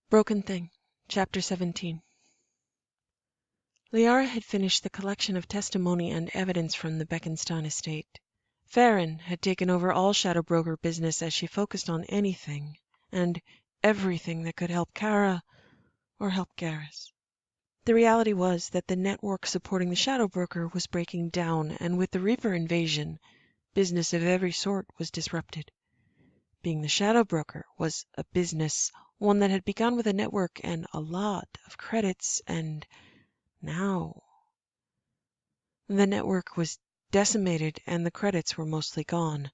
Broken Thing, Chapter 17. Liara had finished the collection of testimony and evidence from the Beckenstein estate. Thane had taken over all shadow broker business as she focused on anything and everything that could help Cara or help Garrus. The reality was that the network supporting the shadow broker was breaking down, and with the Reaper invasion, business of every sort was disrupted. Being the shadow broker was a business, one that had begun with a network and a lot of credits, and now the network was decimated and the credits were mostly gone.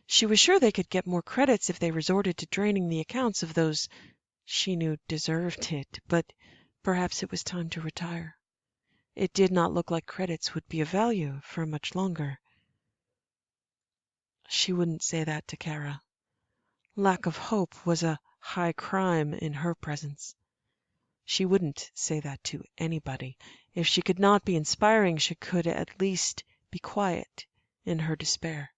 She was sure they could get more credits if they resorted to draining the accounts of those she knew deserved it, but perhaps it was time to retire. It did not look like credits would be of value for much longer. She wouldn't say that to Cara. Lack of hope was a high crime in her presence. She wouldn't say that to anybody. If she could not be inspiring, she could at least be quiet in her despair.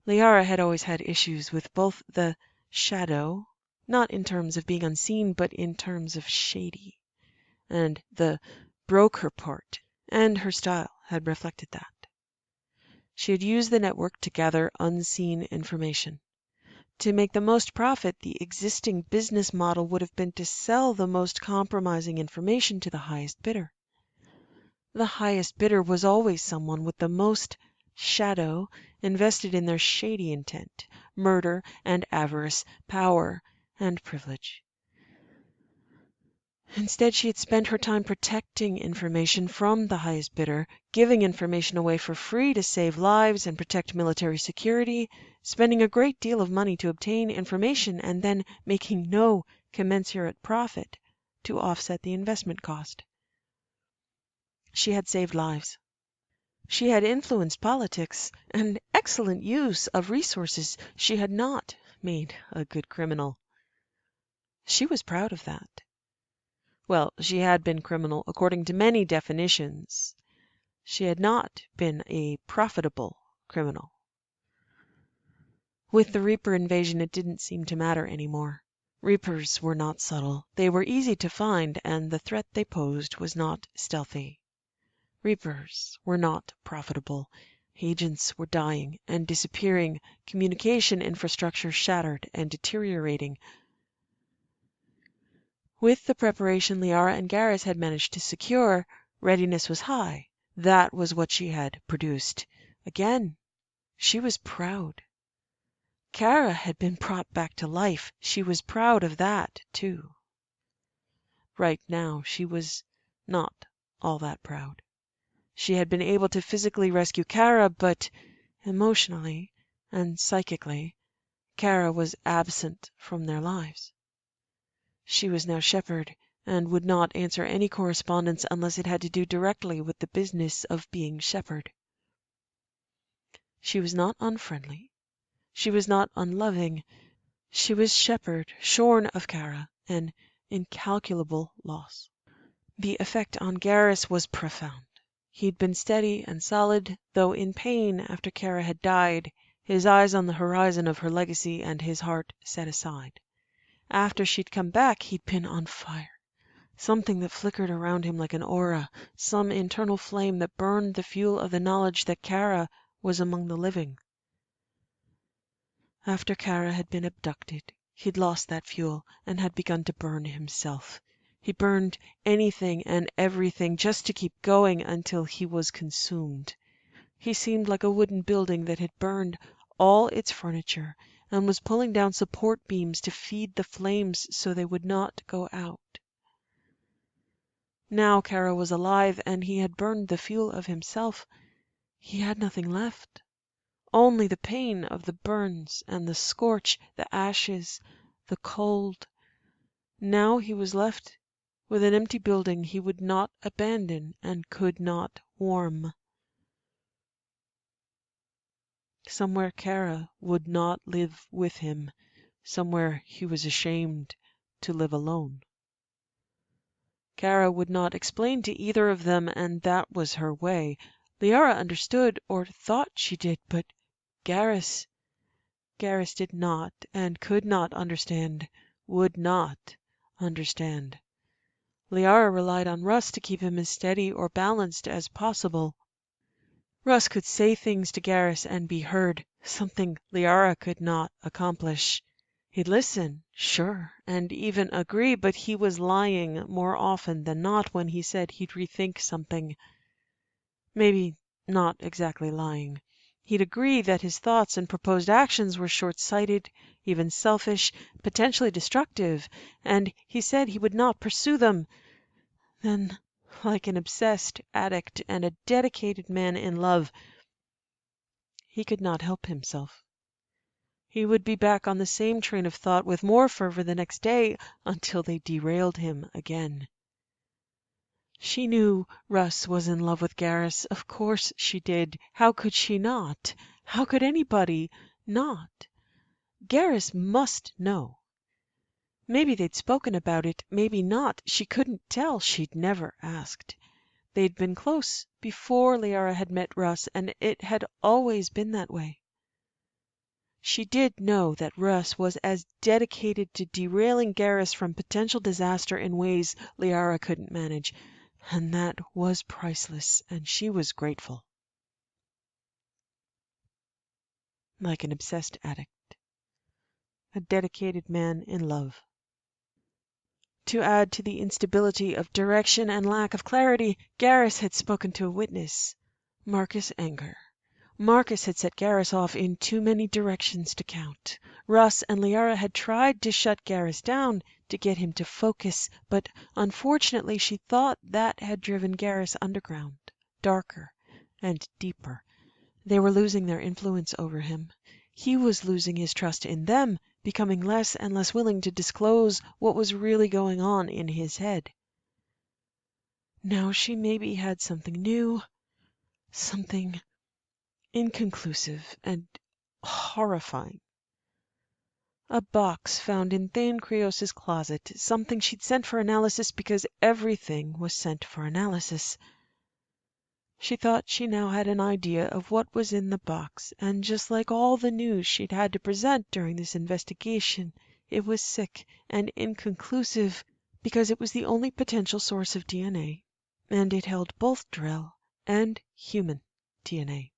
Liara had always had issues with both the shadow, not in terms of being unseen, but in terms of shady, and the broker part, and her style had reflected that. She had used the network to gather unseen information. To make the most profit, the existing business model would have been to sell the most compromising information to the highest bidder. The highest bidder was always someone with the most shadow invested in their shady intent, murder and avarice, power and privilege. Instead, she had spent her time protecting information from the highest bidder, giving information away for free to save lives and protect military security, spending a great deal of money to obtain information, and then making no commensurate profit to offset the investment cost. She had saved lives. She had influenced politics, an excellent use of resources. She had not made a good criminal. She was proud of that. Well, she had been criminal according to many definitions. She had not been a profitable criminal. With the Reaper invasion, it didn't seem to matter anymore. Reapers were not subtle. They were easy to find, and the threat they posed was not stealthy. Reapers were not profitable. Agents were dying and disappearing, communication infrastructure shattered and deteriorating. With the preparation Liara and Garrus had managed to secure, readiness was high. That was what she had produced. Again, she was proud. Cara had been brought back to life. She was proud of that, too. Right now, she was not all that proud. She had been able to physically rescue Cara, but emotionally and psychically, Cara was absent from their lives. She was now Shepard, and would not answer any correspondence unless it had to do directly with the business of being Shepard. She was not unfriendly. She was not unloving. She was Shepard, shorn of Cara, an incalculable loss. The effect on Garrus was profound. He'd been steady and solid, though in pain after Cara had died, his eyes on the horizon of her legacy and his heart set aside. After she'd come back, he'd been on fire. Something that flickered around him like an aura, some internal flame that burned the fuel of the knowledge that Cara was among the living. After Cara had been abducted, he'd lost that fuel and had begun to burn himself. He burned anything and everything just to keep going until he was consumed. He seemed like a wooden building that had burned all its furniture and was pulling down support beams to feed the flames so they would not go out. Now Cara was alive, and he had burned the fuel of himself. He had nothing left. Only the pain of the burns and the scorch, the ashes, the cold. Now he was left with an empty building he would not abandon and could not warm. Somewhere Cara would not live with him, somewhere he was ashamed to live alone. Cara would not explain to either of them, and that was her way. Liara understood, or thought she did, but Garrus did not and could not understand would not understand. Liara relied on Russ to keep him as steady or balanced as possible. Russ could say things to Garrus and be heard, something Liara could not accomplish. He'd listen, sure, and even agree, but he was lying more often than not when he said he'd rethink something. Maybe not exactly lying. He'd agree that his thoughts and proposed actions were short-sighted, even selfish, potentially destructive, and he said he would not pursue them. Then, like an obsessed addict and a dedicated man in love, he could not help himself. He would be back on the same train of thought with more fervor the next day until they derailed him again. She knew Russ was in love with Garrus. Of course she did. How could she not? How could anybody not? Garrus must know. Maybe they'd spoken about it, maybe not. She couldn't tell. She'd never asked. They'd been close before Liara had met Russ, and it had always been that way. She did know that Russ was as dedicated to derailing Garrus from potential disaster in ways Liara couldn't manage, and that was priceless, and she was grateful. Like an obsessed addict. A dedicated man in love. To add to the instability of direction and lack of clarity, Garrus had spoken to a witness, Marcus Anger. Marcus had set Garrus off in too many directions to count. Russ and Liara had tried to shut Garrus down, to get him to focus, but unfortunately she thought that had driven Garrus underground, darker and deeper. They were losing their influence over him. He was losing his trust in them, becoming less and less willing to disclose what was really going on in his head. Now she maybe had something new, something inconclusive and horrifying. A box found in Thane Krios's closet, something she'd sent for analysis because everything was sent for analysis. She thought she now had an idea of what was in the box, and just like all the news she'd had to present during this investigation, it was sick and inconclusive because it was the only potential source of DNA, and it held both Drell and human DNA.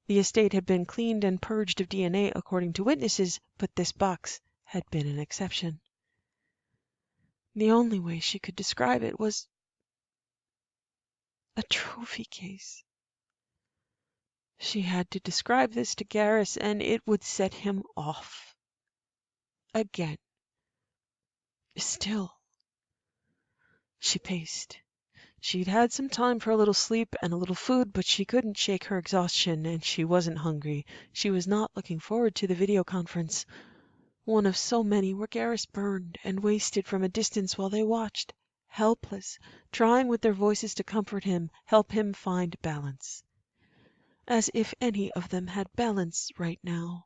The estate had been cleaned and purged of DNA according to witnesses, but this box had been an exception. The only way she could describe it was a trophy case. She had to describe this to Garrus, and it would set him off. Again. Still. She paced. She'd had some time for a little sleep and a little food, but she couldn't shake her exhaustion, and she wasn't hungry. She was not looking forward to the video conference. One of so many where Garrus burned and wasted from a distance while they watched, helpless, trying with their voices to comfort him, help him find balance. As if any of them had balance right now.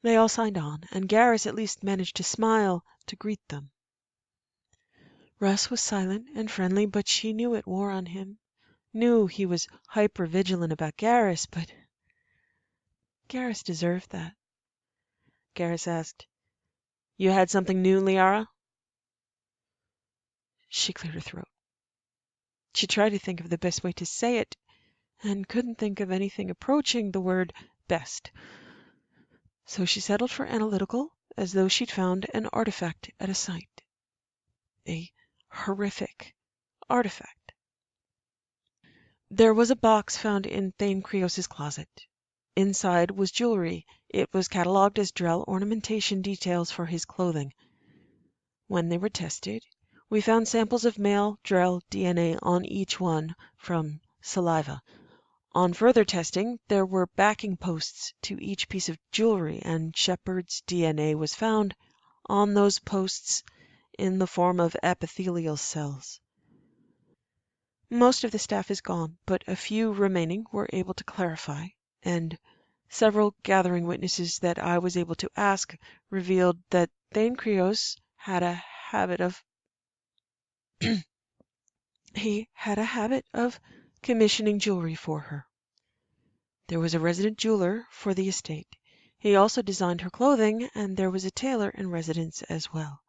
They all signed on, and Garrus at least managed to smile to greet them. Russ was silent and friendly, but she knew it wore on him. Knew he was hyper-vigilant about Garrus, but Garrus deserved that. Garrus asked, "You had something new, Liara?" She cleared her throat. She tried to think of the best way to say it, and couldn't think of anything approaching the word best. So she settled for analytical, as though she'd found an artifact at a site. A horrific artifact. There was a box found in Thane Krios's closet. Inside was jewelry. It was catalogued as Drell ornamentation details for his clothing. When they were tested, we found samples of male Drell DNA on each one from saliva. On further testing, there were backing posts to each piece of jewelry, and Shepard's DNA was found on those posts in the form of epithelial cells. Most of the staff is gone, but a few remaining were able to clarify, and several gathering witnesses that I was able to ask revealed that Thane Krios had a habit of commissioning jewelry for her. There was a resident jeweler for the estate. He also designed her clothing, and there was a tailor in residence as well.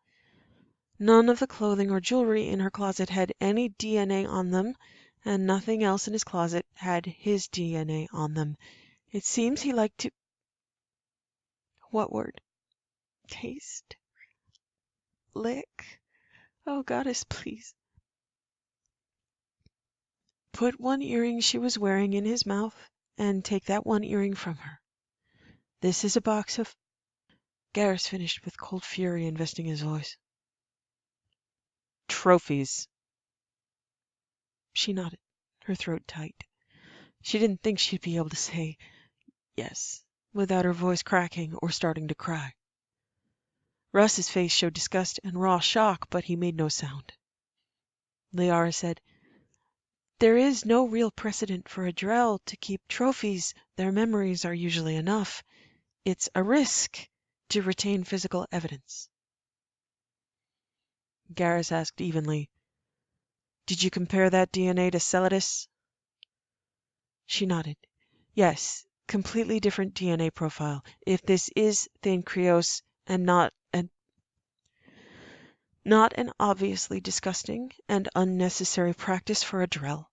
None of the clothing or jewelry in her closet had any DNA on them, and nothing else in his closet had his DNA on them. It seems he liked to... What word? Taste? Lick? Oh, goddess, please. Put one earring she was wearing in his mouth, and take that one earring from her. This is a box of... Garrus finished with cold fury investing his voice. Trophies. She nodded, her throat tight. She didn't think she'd be able to say yes without her voice cracking or starting to cry. Russ's face showed disgust and raw shock, but he made no sound. Liara said, "There is no real precedent for a Drell to keep trophies. Their memories are usually enough. It's a risk to retain physical evidence." Garrus asked evenly, "Did you compare that DNA to Celadus?" She nodded. "Yes, completely different DNA profile. If this is Thane Krios and not an obviously disgusting and unnecessary practice for a Drell.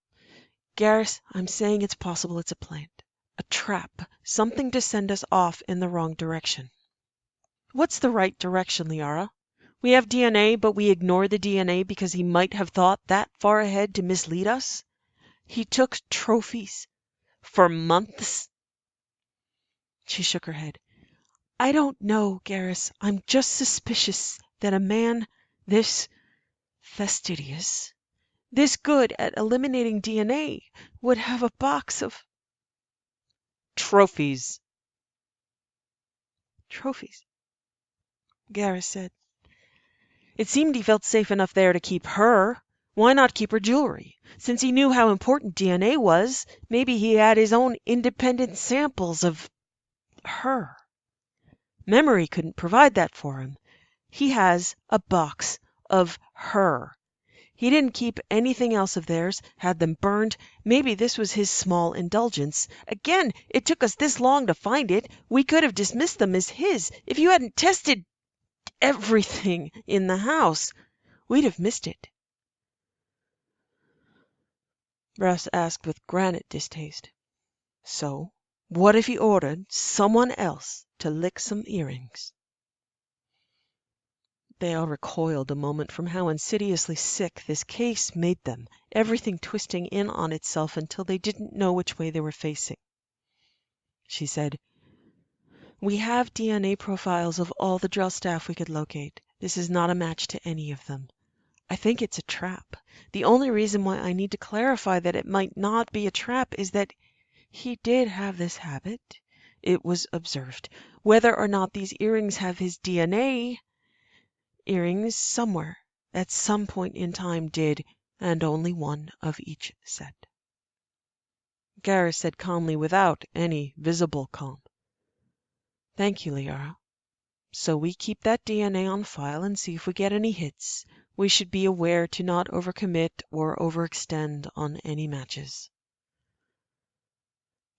Garrus, I'm saying it's possible it's a plant. A trap. Something to send us off in the wrong direction." "What's the right direction, Liara? We have DNA, but we ignore the DNA because he might have thought that far ahead to mislead us? He took trophies for months?" She shook her head. "I don't know, Garrus. I'm just suspicious that a man this fastidious, this good at eliminating DNA, would have a box of trophies." "Trophies," Garrus said. It seemed he felt safe enough there to keep her. Why not keep her jewelry? Since he knew how important DNA was, maybe he had his own independent samples of her. Memory couldn't provide that for him. He has a box of her. He didn't keep anything else of theirs, had them burned. Maybe this was his small indulgence. Again, it took us this long to find it. We could have dismissed them as his. If you hadn't tested everything in the house, we'd have missed it." Russ asked with granite distaste. "So, what if he ordered someone else to lick some earrings?" They all recoiled a moment from how insidiously sick this case made them, everything twisting in on itself until they didn't know which way they were facing. She said, "We have DNA profiles of all the Drell staff we could locate. This is not a match to any of them. I think it's a trap. The only reason why I need to clarify that it might not be a trap is that he did have this habit. It was observed. Whether or not these earrings have his DNA, earrings somewhere at some point in time did, and only one of each set." Garrus said calmly, without any visible calm, "Thank you, Liara. So we keep that DNA on file and see if we get any hits. We should be aware to not overcommit or overextend on any matches."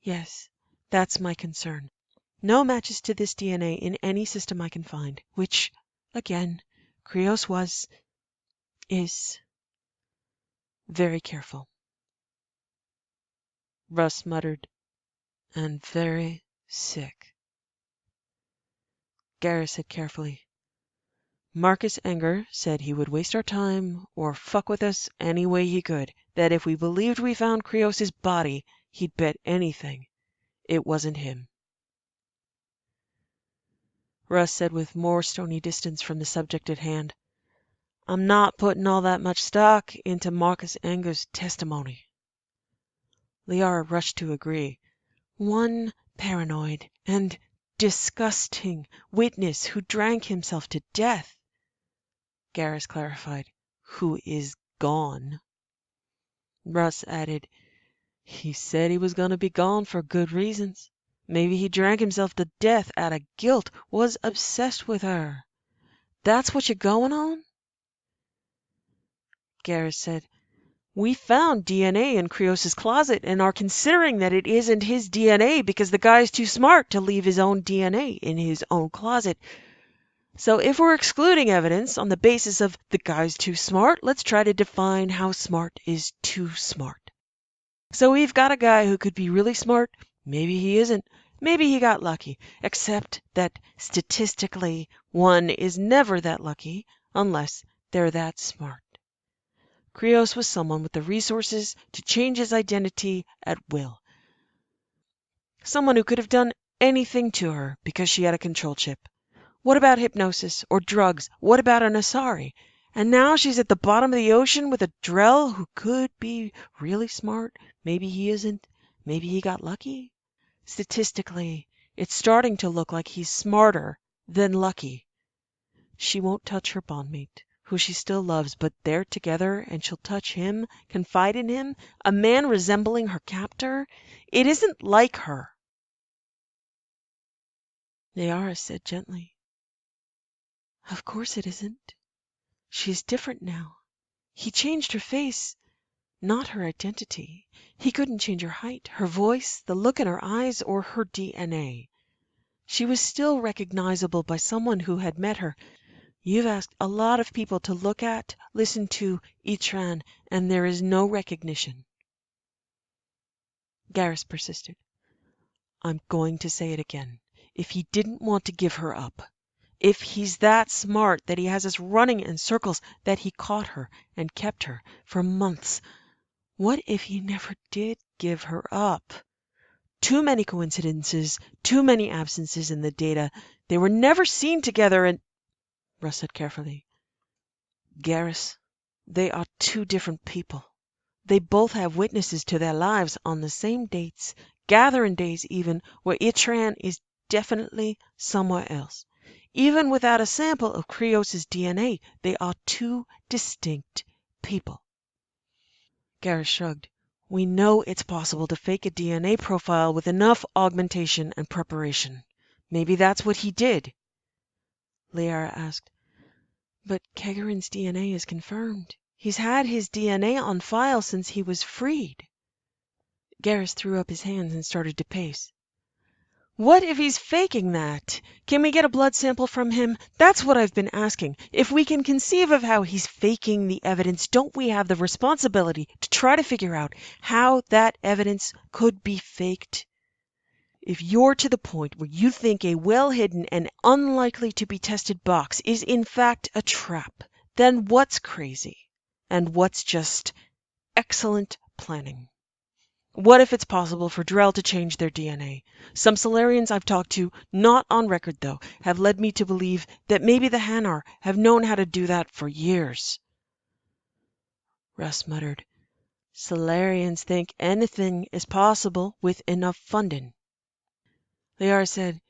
"Yes, that's my concern. No matches to this DNA in any system I can find, which, again, Krios is very careful." Russ muttered, "And very sick." Garrus said carefully, "Marcus Enger said he would waste our time or fuck with us any way he could, that if we believed we found Krios's body, he'd bet anything it wasn't him." Russ said with more stony distance from the subject at hand, "I'm not putting all that much stock into Marcus Enger's testimony." Liara rushed to agree. "One paranoid and disgusting witness who drank himself to death," Garrus clarified, "who is gone." Russ added, "He said he was going to be gone for good reasons. Maybe he drank himself to death out of guilt, was obsessed with her. That's what you're going on?" Garrus said, We found DNA in Krios's closet and are considering that it isn't his DNA because the guy's too smart to leave his own DNA in his own closet. So if we're excluding evidence on the basis of the guy's too smart, let's try to define how smart is too smart. So we've got a guy who could be really smart. Maybe he isn't. Maybe he got lucky. Except that statistically, one is never that lucky unless they're that smart. Krios was someone with the resources to change his identity at will. Someone who could have done anything to her because she had a control chip. What about hypnosis or drugs? What about an Asari? And now she's at the bottom of the ocean with a Drell who could be really smart. Maybe he isn't. Maybe he got lucky. Statistically, it's starting to look like he's smarter than lucky. She won't touch her bondmate, who she still loves, but they're together and she'll touch him, confide in him, a man resembling her captor. It isn't like her. Liara said gently, "Of course it isn't. She's different now. He changed her face, not her identity. He couldn't change her height, her voice, the look in her eyes, or her DNA. She was still recognizable by someone who had met her. You've asked a lot of people to look at, listen to Itran, and there is no recognition." Garrus persisted. "I'm going to say it again. If he didn't want to give her up, if he's that smart that he has us running in circles, that he caught her and kept her for months, what if he never did give her up? Too many coincidences, too many absences in the data. They were never seen together and—" Russ said carefully, "Garrus, they are two different people. They both have witnesses to their lives on the same dates, gathering days even, where Itran is definitely somewhere else. Even without a sample of Krios's DNA, they are two distinct people." Garrus shrugged. "We know it's possible to fake a DNA profile with enough augmentation and preparation. Maybe that's what he did." Liara asked, "But Kegarin's DNA is confirmed. He's had his DNA on file since he was freed." Garrus threw up his hands and started to pace. "What if he's faking that? Can we get a blood sample from him? That's what I've been asking. If we can conceive of how he's faking the evidence, don't we have the responsibility to try to figure out how that evidence could be faked? If you're to the point where you think a well-hidden and unlikely to be tested box is in fact a trap, then what's crazy? And what's just excellent planning? What if it's possible for Drell to change their DNA? Some Solarians I've talked to, not on record though, have led me to believe that maybe the Hanar have known how to do that for years." Russ muttered, "Solarians think anything is possible with enough funding." Liara said,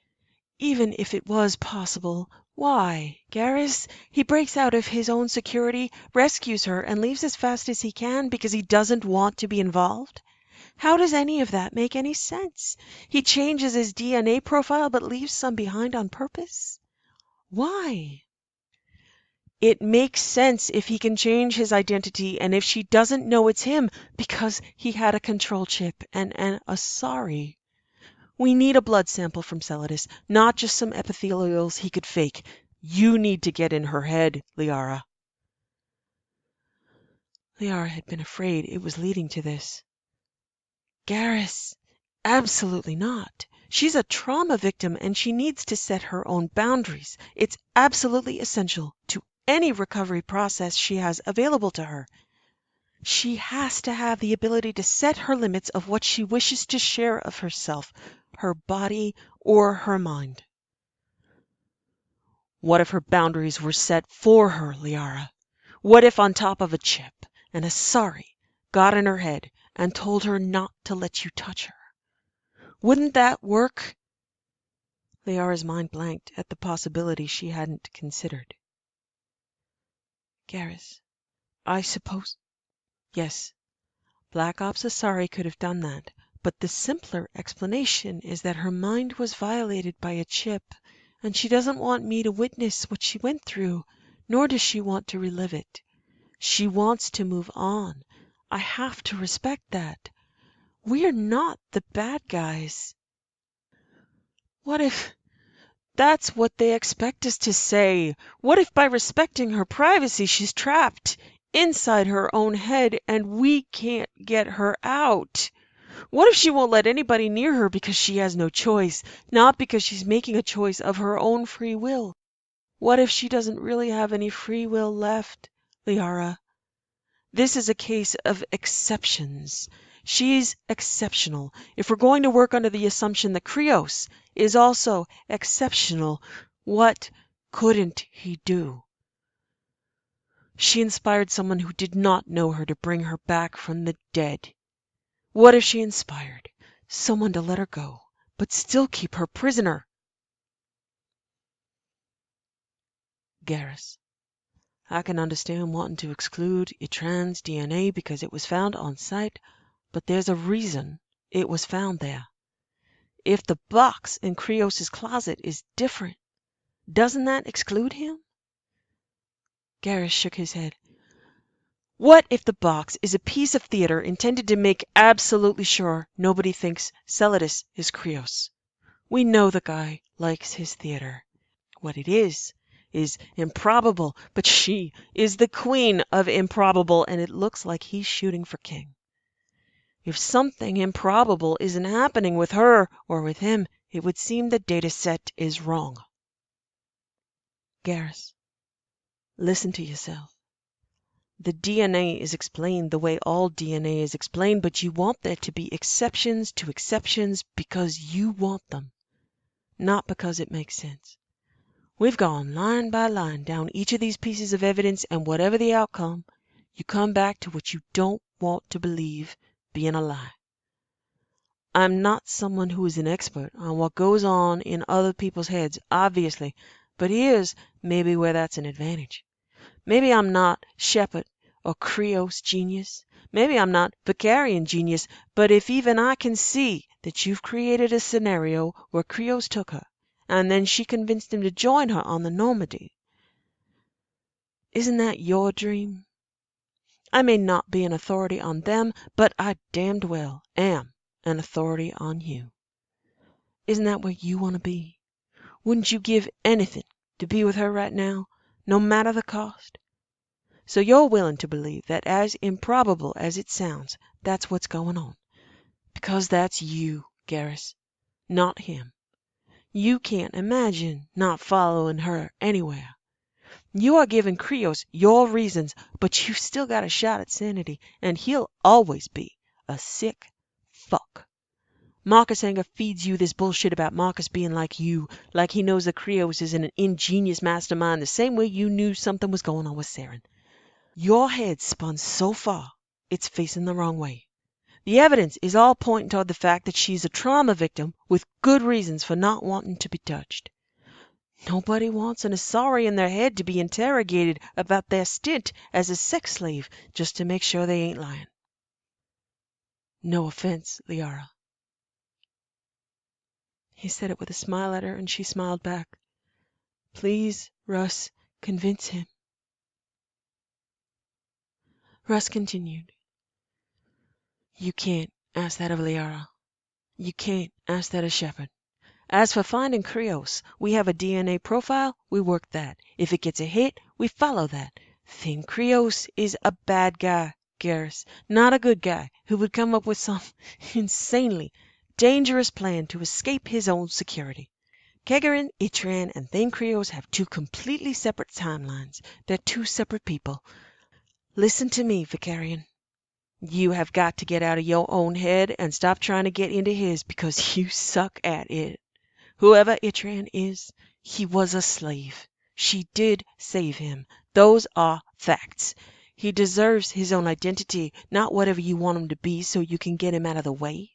"Even if it was possible, why, Garrus? He breaks out of his own security, rescues her, and leaves as fast as he can because he doesn't want to be involved? How does any of that make any sense? He changes his DNA profile but leaves some behind on purpose? Why?" "It makes sense if he can change his identity and if she doesn't know it's him because he had a control chip and an Asari. We need a blood sample from Celadus, not just some epithelials he could fake. You need to get in her head, Liara." Liara had been afraid it was leading to this. "Garrus, absolutely not. She's a trauma victim and she needs to set her own boundaries. It's absolutely essential to any recovery process she has available to her. She has to have the ability to set her limits of what she wishes to share of herself, her body or her mind." "What if her boundaries were set for her, Liara? What if on top of a chip, an Asari got in her head and told her not to let you touch her? Wouldn't that work?" Liara's mind blanked at the possibility she hadn't considered. "Garrus, I suppose—" "Yes, Black Ops Asari could have done that, but the simpler explanation is that her mind was violated by a chip, and she doesn't want me to witness what she went through, nor does she want to relive it. She wants to move on. I have to respect that. We're not the bad guys. What if that's what they expect us to say? What if by respecting her privacy she's trapped inside her own head and we can't get her out? What if she won't let anybody near her because she has no choice, not because she's making a choice of her own free will? What if she doesn't really have any free will left, Liara? This is a case of exceptions. She's exceptional. If we're going to work under the assumption that Krios is also exceptional, what couldn't he do? She inspired someone who did not know her to bring her back from the dead. What if she inspired someone to let her go, but still keep her prisoner? Garrus, I can understand wanting to exclude Itran's DNA because it was found on site, but there's a reason it was found there. If the box in Krios' closet is different, doesn't that exclude him? Garrus shook his head. What if the box is a piece of theater intended to make absolutely sure nobody thinks Celadus is Krios? We know the guy likes his theater. What it is improbable, but she is the queen of improbable, and it looks like he's shooting for king. If something improbable isn't happening with her or with him, it would seem the data set is wrong. Garrus, listen to yourself. The DNA is explained the way all DNA is explained, but you want there to be exceptions to exceptions because you want them, not because it makes sense. We've gone line by line down each of these pieces of evidence, and whatever the outcome, you come back to what you don't want to believe being a lie. I'm not someone who is an expert on what goes on in other people's heads, obviously, but here's maybe where that's an advantage. Maybe I'm not Shepard or Krios genius. Maybe I'm not Vicarian genius, but if even I can see that you've created a scenario where Krios took her, and then she convinced him to join her on the Normandy, isn't that your dream? I may not be an authority on them, but I damned well am an authority on you. Isn't that where you want to be? Wouldn't you give anything to be with her right now, no matter the cost? So you're willing to believe that, as improbable as it sounds, that's what's going on. Because that's you, Garrus, not him. You can't imagine not following her anywhere. You are giving Krios your reasons, but you've still got a shot at sanity, and he'll always be a sick fuck. Marcus Anger feeds you this bullshit about Marcus being like you, like he knows that Krios is an ingenious mastermind the same way you knew something was going on with Saren. Your head's spun so far, it's facing the wrong way. The evidence is all pointing toward the fact that she's a trauma victim with good reasons for not wanting to be touched. Nobody wants an Asari in their head to be interrogated about their stint as a sex slave just to make sure they ain't lying. No offense, Liara. He said it with a smile at her, and she smiled back. Please, Russ, convince him. Russ continued. You can't ask that of Liara. You can't ask that of Shepard. As for finding Krios, we have a DNA profile, we work that. If it gets a hit, we follow that. Thane Krios is a bad guy, Garrus, not a good guy who would come up with some insanely dangerous plan to escape his own security. Kegarin, Itran, and Thane Krios have two completely separate timelines. They're two separate people. Listen to me, Vicarian. You have got to get out of your own head and stop trying to get into his because you suck at it. Whoever Itran is, he was a slave. She did save him. Those are facts. He deserves his own identity, not whatever you want him to be so you can get him out of the way.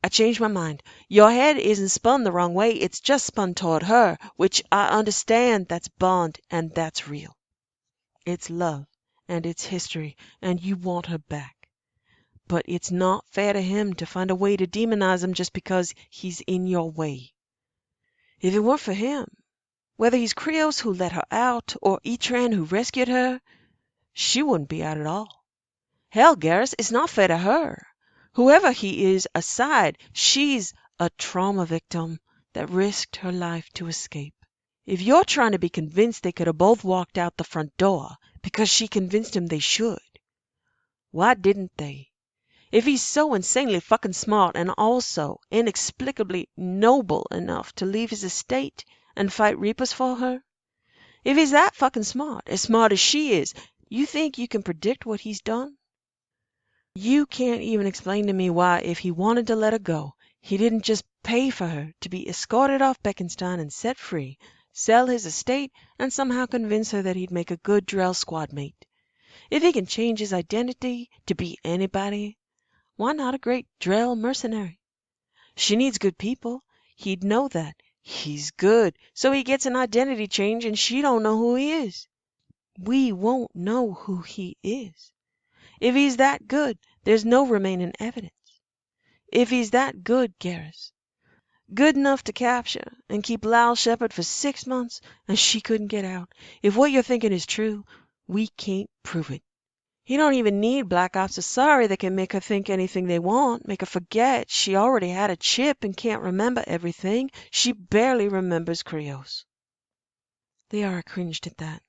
I changed my mind. Your head isn't spun the wrong way. It's just spun toward her, which I understand that's bond and that's real. It's love and it's history, and you want her back. But it's not fair to him to find a way to demonize him just because he's in your way. If it weren't for him, whether he's Krios who let her out or Itran who rescued her, she wouldn't be out at all. Hell, Garrus, it's not fair to her. Whoever he is aside, she's a trauma victim that risked her life to escape. If you're trying to be convinced they could have both walked out the front door because she convinced him they should, why didn't they? If he's so insanely fucking smart and also inexplicably noble enough to leave his estate and fight Reapers for her, if he's that fucking smart, as smart as she is, you think you can predict what he's done? You can't even explain to me why, if he wanted to let her go, he didn't just pay for her to be escorted off Beckenstein and set free, sell his estate, and somehow convince her that he'd make a good Drell squad mate. If he can change his identity to be anybody, why not a great Drell mercenary? She needs good people. He'd know that. He's good, so he gets an identity change and she don't know who he is. We won't know who he is. If he's that good, there's no remaining evidence. If he's that good, Garrus, good enough to capture and keep Lal Shepard for 6 months and she couldn't get out, if what you're thinking is true, we can't prove it. He don't even need Black Ops Asari that can make her think anything they want, make her forget she already had a chip and can't remember everything. She barely remembers Krios. Liara cringed at that.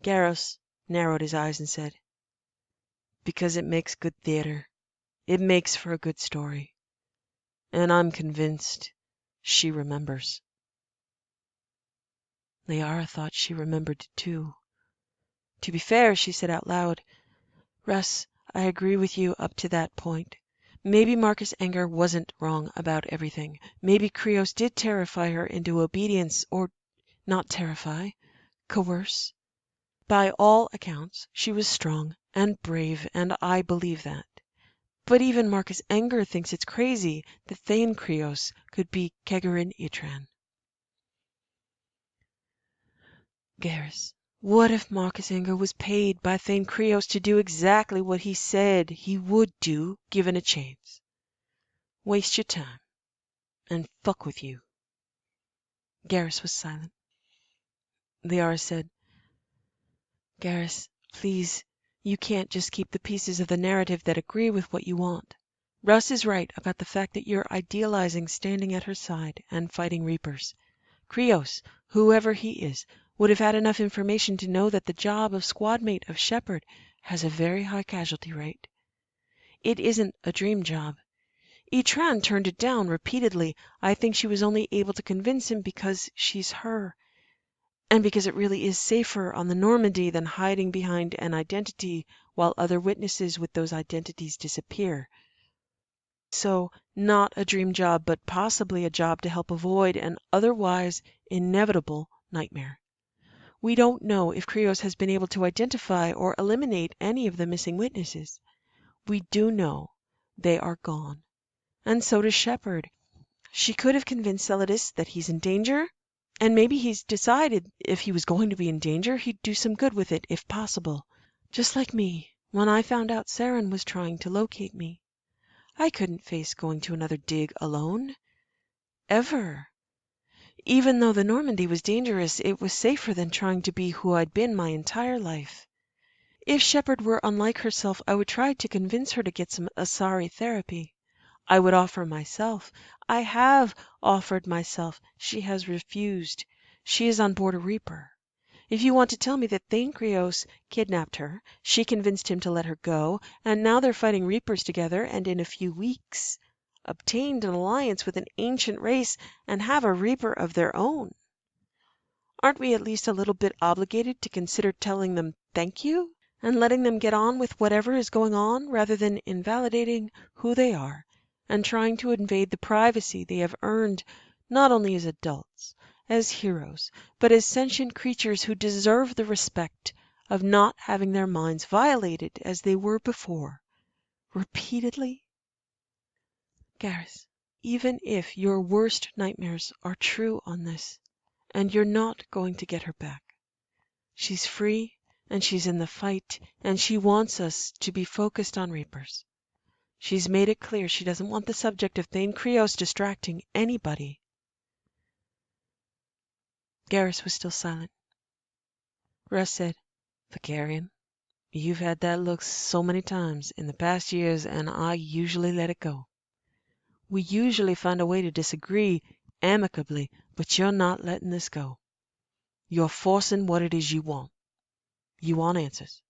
Garrus narrowed his eyes and said, "Because it makes good theater. It makes for a good story. And I'm convinced she remembers." Liara thought she remembered too. To be fair, she said out loud, "Russ, I agree with you up to that point. Maybe Marcus Enger wasn't wrong about everything. Maybe Krios did terrify her into obedience, or not terrify, coerce. By all accounts, she was strong and brave, and I believe that. But even Marcus Enger thinks it's crazy that Thane Krios could be Kegarin Itran." Garrus, what if Marcus Enger was paid by Thane Krios to do exactly what he said he would do given a chance? Waste your time and fuck with you. Garrus was silent. Liara said, "Garrus, please, you can't just keep the pieces of the narrative that agree with what you want. Russ is right about the fact that you're idealizing standing at her side and fighting Reapers. Krios, whoever he is, would have had enough information to know that the job of squad mate of Shepard has a very high casualty rate. It isn't a dream job. Itran turned it down repeatedly. I think she was only able to convince him because she's her, and because it really is safer on the Normandy than hiding behind an identity while other witnesses with those identities disappear. So, not a dream job, but possibly a job to help avoid an otherwise inevitable nightmare. We don't know if Krios has been able to identify or eliminate any of the missing witnesses. We do know they are gone. And so does Shepard. She could have convinced Celadus that he's in danger, and maybe he's decided if he was going to be in danger, he'd do some good with it, if possible. Just like me, when I found out Saren was trying to locate me. I couldn't face going to another dig alone. Ever. Even though the Normandy was dangerous, it was safer than trying to be who I'd been my entire life. If Shepard were unlike herself, I would try to convince her to get some Asari therapy. I would offer myself. I have offered myself. She has refused. She is on board a Reaper. If you want to tell me that Thane Krios kidnapped her, she convinced him to let her go, and now they're fighting Reapers together, and in a few weeks obtained an alliance with an ancient race and have a Reaper of their own, aren't we at least a little bit obligated to consider telling them thank you and letting them get on with whatever is going on rather than invalidating who they are and trying to invade the privacy they have earned not only as adults, as heroes, but as sentient creatures who deserve the respect of not having their minds violated as they were before, repeatedly? Garrus, even if your worst nightmares are true on this, and you're not going to get her back, she's free and she's in the fight, and she wants us to be focused on Reapers. She's made it clear she doesn't want the subject of Thane Krios distracting anybody. Garrus was still silent. Russ said, "Vicarian, You've had that look so many times in the past years, and I usually let it go. We usually find a way to disagree amicably, but you're not letting this go. You're forcing what it is you want. You want answers.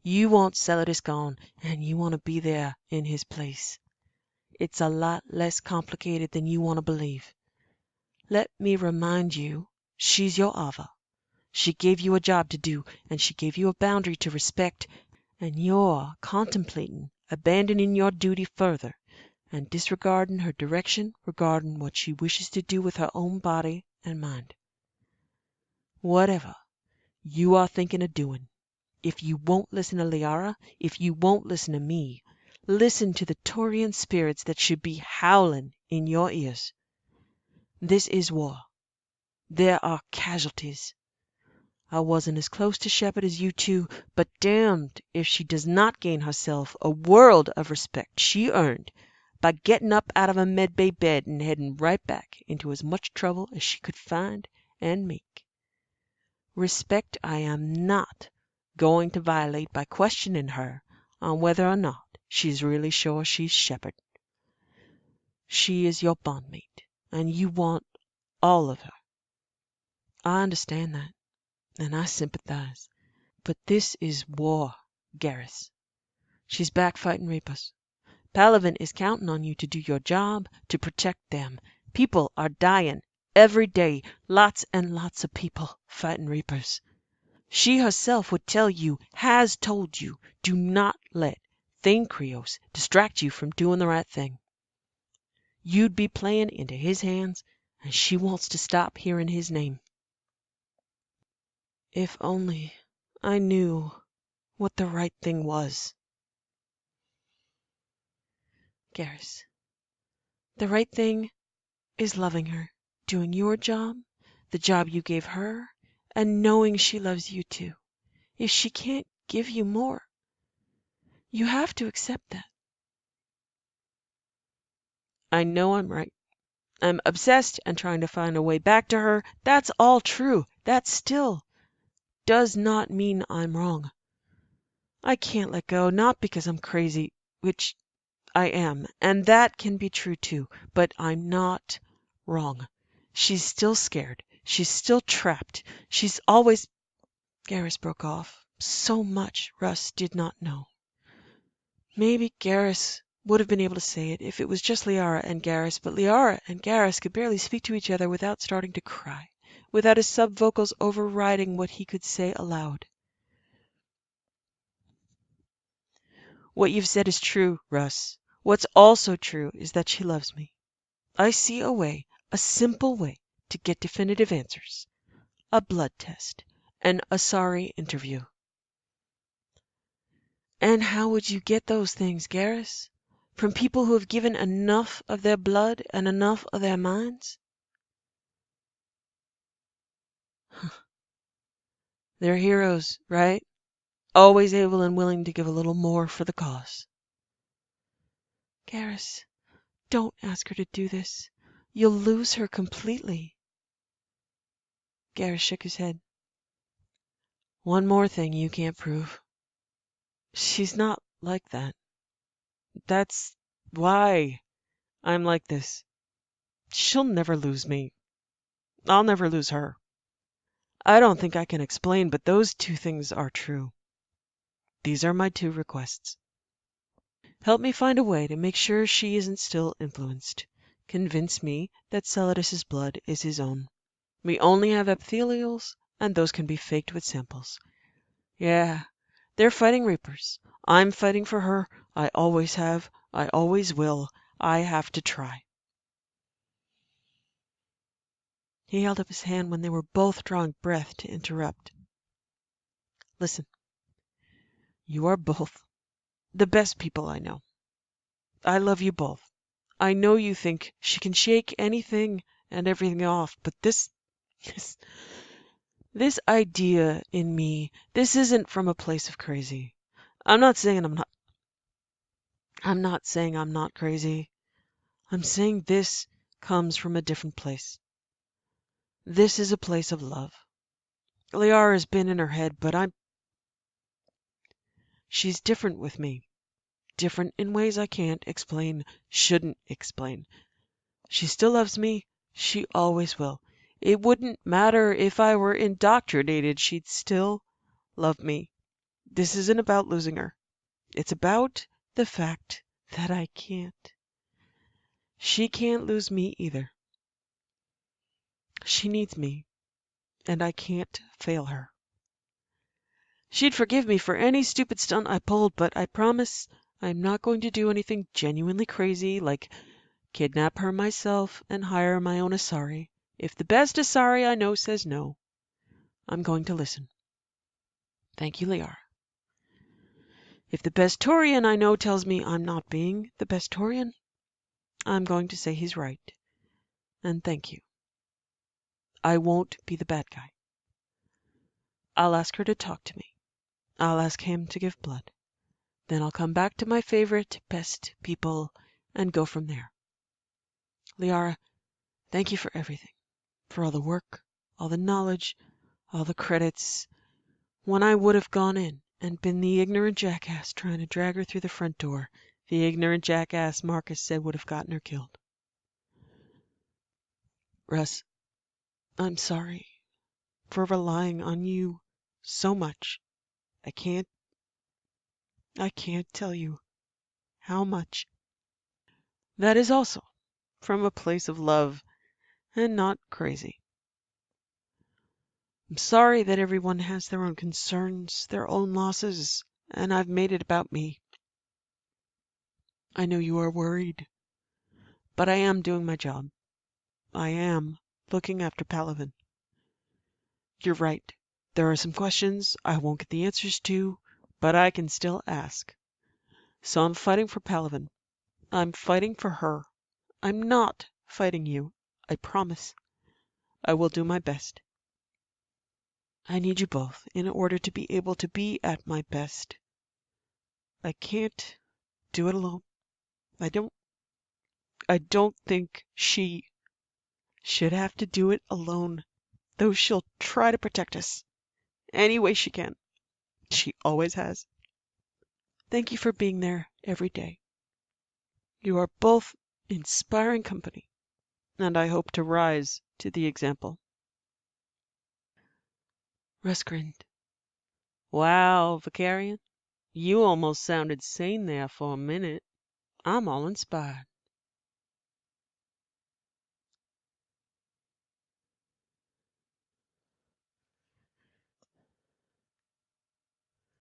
You want Celadus gone, and you want to be there in his place. It's a lot less complicated than you want to believe. Let me remind you, she's your Ava. She gave you a job to do, and she gave you a boundary to respect, and you're contemplating abandoning your duty further and disregarding her direction regarding what she wishes to do with her own body and mind. Whatever you are thinking of doing, if you won't listen to Liara, if you won't listen to me, listen to the Taurian spirits that should be howling in your ears. This is war. There are casualties. I wasn't as close to Shepard as you two, but damned if she does not gain herself a world of respect she earned by getting up out of a medbay bed and heading right back into as much trouble as she could find and make. Respect I am not going to violate by questioning her on whether or not she's really sure she's Shepard. She is your bondmate, and you want all of her. I understand that, and I sympathize. But this is war, Garrus. She's back fighting Reapers. Palavin is counting on you to do your job, to protect them. People are dying every day. Lots and lots of people fighting Reapers. She herself would tell you, has told you, do not let Thane Krios distract you from doing the right thing. You'd be playing into his hands, and she wants to stop hearing his name. If only I knew what the right thing was. Garrus, the right thing is loving her, doing your job, the job you gave her, and knowing she loves you too. If she can't give you more, you have to accept that. I know I'm right. I'm obsessed and trying to find a way back to her. That's all true. That still does not mean I'm wrong. I can't let go, not because I'm crazy, which I am, and that can be true too, but I'm not wrong. She's still scared. She's still trapped. She's always... Garrus broke off. So much Russ did not know. Maybe Garrus would have been able to say it if it was just Liara and Garrus, but Liara and Garrus could barely speak to each other without starting to cry, without his sub-vocals overriding what he could say aloud. What you've said is true, Russ. What's also true is that she loves me. I see a way, a simple way, to get definitive answers. A blood test, and a sorry interview. And how would you get those things, Garrus? From people who have given enough of their blood and enough of their minds? They're heroes, right? Always able and willing to give a little more for the cause. Garrus, don't ask her to do this. You'll lose her completely. Garrus shook his head. One more thing you can't prove. She's not like that. That's why I'm like this. She'll never lose me. I'll never lose her. I don't think I can explain, but those two things are true. These are my two requests. Help me find a way to make sure she isn't still influenced. Convince me that Celadus's blood is his own. We only have epithelials, and those can be faked with samples. Yeah, they're fighting Reapers. I'm fighting for her. I always have. I always will. I have to try. He held up his hand when they were both drawing breath to interrupt. Listen, you are both the best people I know. I love you both. I know you think she can shake anything and everything off, but this idea in me, this isn't from a place of crazy. I'm not saying I'm not crazy. I'm saying this comes from a different place. This is a place of love. Liara's been in her head, but She's different with me. Different in ways I can't explain, shouldn't explain. She still loves me. She always will. It wouldn't matter if I were indoctrinated. She'd still love me. This isn't about losing her. It's about the fact that I can't. She can't lose me either. She needs me, and I can't fail her. She'd forgive me for any stupid stunt I pulled, but I promise I'm not going to do anything genuinely crazy like kidnap her myself and hire my own Asari. If the best Asari I know says no, I'm going to listen. Thank you, Liara. If the best Taurian I know tells me I'm not being the best Taurian, I'm going to say he's right. And thank you. I won't be the bad guy. I'll ask her to talk to me. I'll ask him to give blood. Then I'll come back to my favorite, best people and go from there. Liara, thank you for everything. For all the work, all the knowledge, all the credits. When I would have gone in and been the ignorant jackass trying to drag her through the front door, the ignorant jackass Marcus said would have gotten her killed. Russ, I'm sorry for relying on you so much. I can't tell you how much. That is also from a place of love and not crazy. I'm sorry that everyone has their own concerns, their own losses, and I've made it about me. I know you are worried, but I am doing my job. I am looking after Palaven. You're right. There are some questions I won't get the answers to, but I can still ask. So I'm fighting for Palaven. I'm fighting for her. I'm not fighting you. I promise. I will do my best. I need you both in order to be able to be at my best. I can't do it alone. I don't think she should have to do it alone, though she'll try to protect us any way she can. She always has. Thank you for being there every day. You are both inspiring company, and I hope to rise to the example. Russ grinned. Wow, Vicarian, you almost sounded sane there for a minute. I'm all inspired.